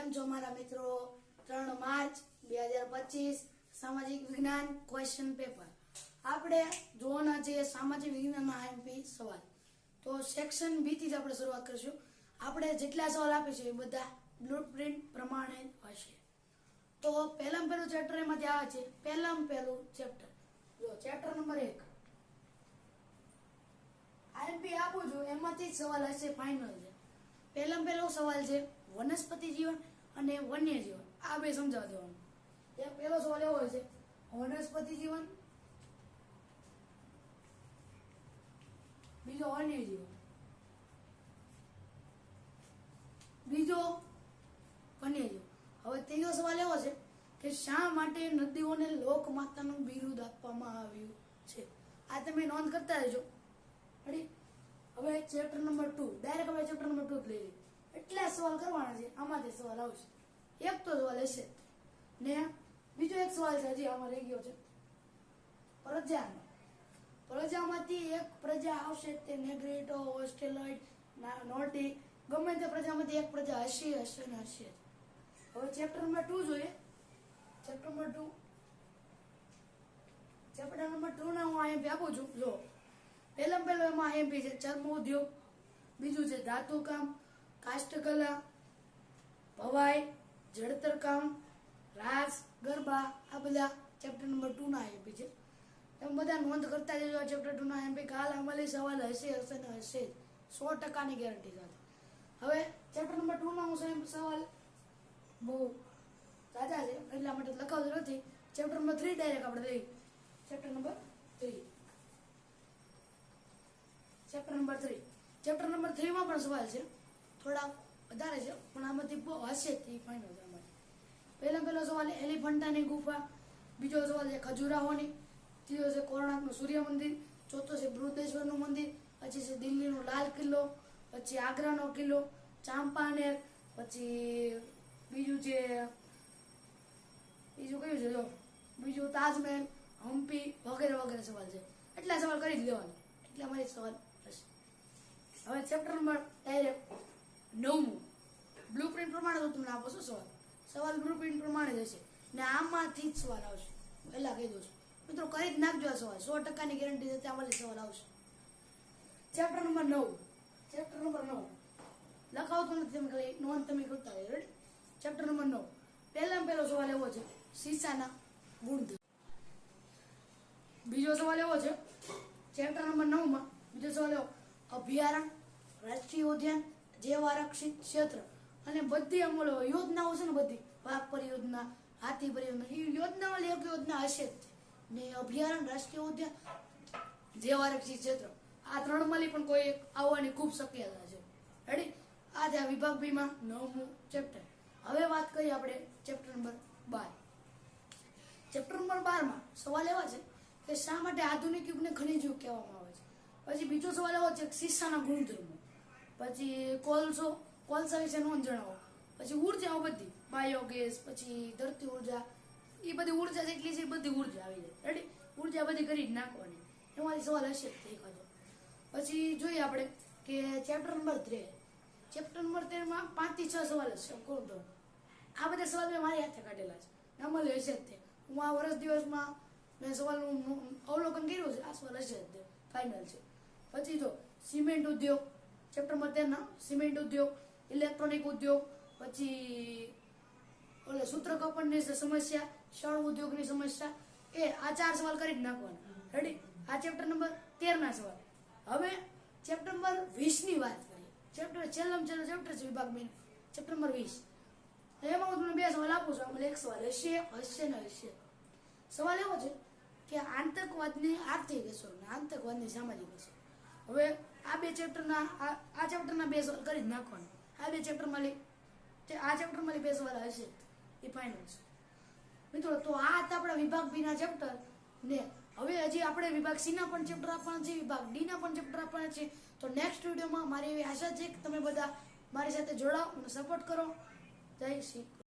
કેમ છો મારા મિત્રો? 3 માર્ચ 2025 સામાજિક વિજ્ઞાન ક્વેશ્ચન પેપર આપણે જોવાના છે સામાજિક વિજ્ઞાનના આઈએમપી સવાલ. તો સેક્શન બી થી જ આપણે શરૂઆત કરીશું. આપણે જેટલા સવાલ આપીશું એ બધા બ્લુપ્રિન્ટ પ્રમાણે હશે. તો પહેલામાં પહેલું ચેપ્ટર એમાંથી આવે છે. પહેલું ચેપ્ટર જો ચેપ્ટર નંબર 1 આઈએમપી આપું છું એમાંથી જ સવાલ હશે. ફાઇનલ છે. પહેલો સવાલ છે વનસ્પતિ જીવન અને વન્ય જીવન. આ બે સમજાવવા દેવાનું. એક પહેલો સવાલ એવો હોય છે વનસ્પતિ જીવન, બીજો વન્ય જીવન, બીજો વન્ય જીવન. હવે ત્રીજો સવાલ એવો છે કે શા માટે નદીઓને લોકમાતાનું બિરુદ આપવામાં આવ્યું છે. આ તમે નોંધ કરતા રહેજો. રેડી? હવે ચેપ્ટર નંબર 2 ડાયરેક્ટ હવે ચેપ્ટર નંબર 2 લઈ લઈએ. એટલા સવાલ કરવાના છે. આમાંથી સવાલ આવશે. એક તો સવાલ હશે ને બીજો એક સવાલ છે હજી આમાં રહી ગયો છે પ્રજામાંથી એક પ્રજા આવશે. તે નેગ્રેટો, ઓસ્ટ્રેલોઇડ, નોર્ડિક, ગમે તે પ્રજામાંથી એક પ્રજા હશે ને હશે. હવે ચેપ્ટર નંબર 2 જોઈએ. ચેપ્ટર નંબર 2 ના હું આઈએમપી આપું છું. જો પહેલો એમાં આઈએમપી છે ચર્મ ઉદ્યોગ, બીજું છે ધાતુ કામ, કાષ્ઠકલા, ભવાઈ, જળતર કામ, રાસ, ગરબા. આ બધા ચેપ્ટર નંબર 2 ના આઈએમપી છે. તમે બધા નોંધ કરતા જજો. ચેપ્ટર 2 ના આઈએમપી કાલ અમલી સવાલ હશે ને હશે 100% ની ગેરંટી સાથે. હવે ચેપ્ટર નંબર 2 ના હું સવાલ બહુ તાજા છે એટલા માટે લખાવતો નથી. ચેપ્ટર નંબર 3 ડાયરેક્ટ આપણે લઈએ. ચેપ્ટર નંબર 3 માં પણ સવાલ છે. થોડા વધારે છે પણ આમાંથી બહુ હશે તે ફાઇનલ છે. પહેલો સવાલ એલિફન્ટાની ગુફા, બીજો સવાલ છે ખજુરાહોની, ત્રીજો છે કોણાર્કનું સૂર્ય મંદિર, ચોથો છે બૃહદેશ્વરનું મંદિર, પછી છે દિલ્હીનો લાલ કિલ્લો, પછી આગ્રાનો કિલ્લો, ચાંપાનેર, પછી બીજું કયું છે જો બીજું તાજમહેલ, હમ્પી વગેરે વગેરે સવાલ છે. એટલા સવાલ કરી જ લેવાના. એટલે અમારી સવાલ હશે. હવે ચેપ્ટર નંબર ડાયરેક્ટ 9 બ્લુપ્રિન્ટ પ્રમાણે તો તમને આપો છો સવાલ બ્લુપ્રિન્ટ પ્રમાણે જ હશે ને આમાંથી જ સવાલ આવશે. પહેલા કહી દઉં છું મિત્રો, કરી જ નાખજો આ સવાલ. 100% ની ગેરંટી સાથે આમાંથી સવાલ આવશે. ચેપ્ટર નંબર 9 લખાવતો નથી તમે ખાલી નોંધ તમે કરતા રહો. રેડી? ચેપ્ટર નંબર 9 પહેલો સવાલ એવો છે શીશાના ગુણધર્મ. બીજો સવાલ એવો છે ચેપ્ટર નંબર 9 માં બીજો સવાલ એવો અભયારણ્ય, રાષ્ટ્રીય ઉદ્યાન, જૈવ આરક્ષિત ક્ષેત્ર અને બધી અમલો યોજનાઓ છે ને બધી વાઘ પરિયોજના, હાથી પરિયોજના, એ યોજનાઓ એક યોજના હશે જ ને. અભયારણ્ય, રાષ્ટ્રીય ઉદ્યાન, જૈવ આરક્ષિત ક્ષેત્ર આ 3 માંથી પણ કોઈ એક આવવાની ખૂબ શક્યતા છે. રેડી? આ છે વિભાગ બી માં 9મું ચેપ્ટર. હવે વાત કરીએ આપણે ચેપ્ટર નંબર 12. ચેપ્ટર નંબર 12 માં સવાલ એવા છે કે શા માટે આધુનિક યુગને ખનિજ યુગ કહેવામાં આવે છે. પછી બીજો સવાલ એવો છે શીશાના ગુણધર્મો, પછી કોલસા વિશે નોંધ જણાવો, પછી ઉર્જાઓ બધી બાયોગેસ, પછી ધરતી ઉર્જા, એ બધી ઉર્જા જેટલી છે એ બધી ઉર્જા આવી જાય. રેડી? ઉર્જા બધી કરી જ નાખવાની. એમાંથી સવાલ હશે જ એકાદો. પછી જોઈએ આપણે કે ચેપ્ટર નંબર 13 માં 5 થી 6 સવાલ હશે. આ બધા સવાલ મેં મારી હાથે કાઢેલા છે. નામલે હશે જ તે. હું આ વર્ષ દિવસમાં મેં સવાલનું અવલોકન કર્યું છે. આ સવાલ હશે જ તે ફાઇનલ છે. પછી જો સિમેન્ટ ઉદ્યોગ, ચેપ્ટર નંબર 13 ના સિમેન્ટ ઉદ્યોગ, ઇલેક્ટ્રોનિક ઉદ્યોગ, પછી સૂત્ર કપડની સમસ્યા, શણ ઉદ્યોગની સમસ્યા, એ આ 4 સવાલ કરી જ નાખવાના. રેડી? આ ચેપ્ટર નંબર 13 ના સવાલ. હવે ચેપ્ટર નંબર 20 ની વાત કરીએ. છેલ્લો ચેપ્ટર છે વિભાગ બી, ચેપ્ટર નંબર 20. એમાં હું તમને 2 સવાલ આપું છું. આમાં એક સવાલ હશે ને હશે. સવાલ એવો છે કે આતંકવાદની આર્થિક અસર અને આતંકવાદની સામાજિક અસર. હવે આ ચેપ્ટરના 2 સવાલ કરી જ નાખવાના. આ ચેપ્ટરમાં 2 સવાલ હશે એ ફાઇનલ છે મિત્રો. તો આ હતા આપણા વિભાગ બી ના ચેપ્ટર ને. હવે હજી આપણે વિભાગ સી ના પણ ચેપ્ટર આપવાના છે, વિભાગ ડી ના પણ ચેપ્ટર આપવાના છે. તો નેક્સ્ટ વિડીયોમાં મારી એવી આશા છે કે તમે બધા મારી સાથે જોડાઓ અને સપોર્ટ કરો. જય શ્રી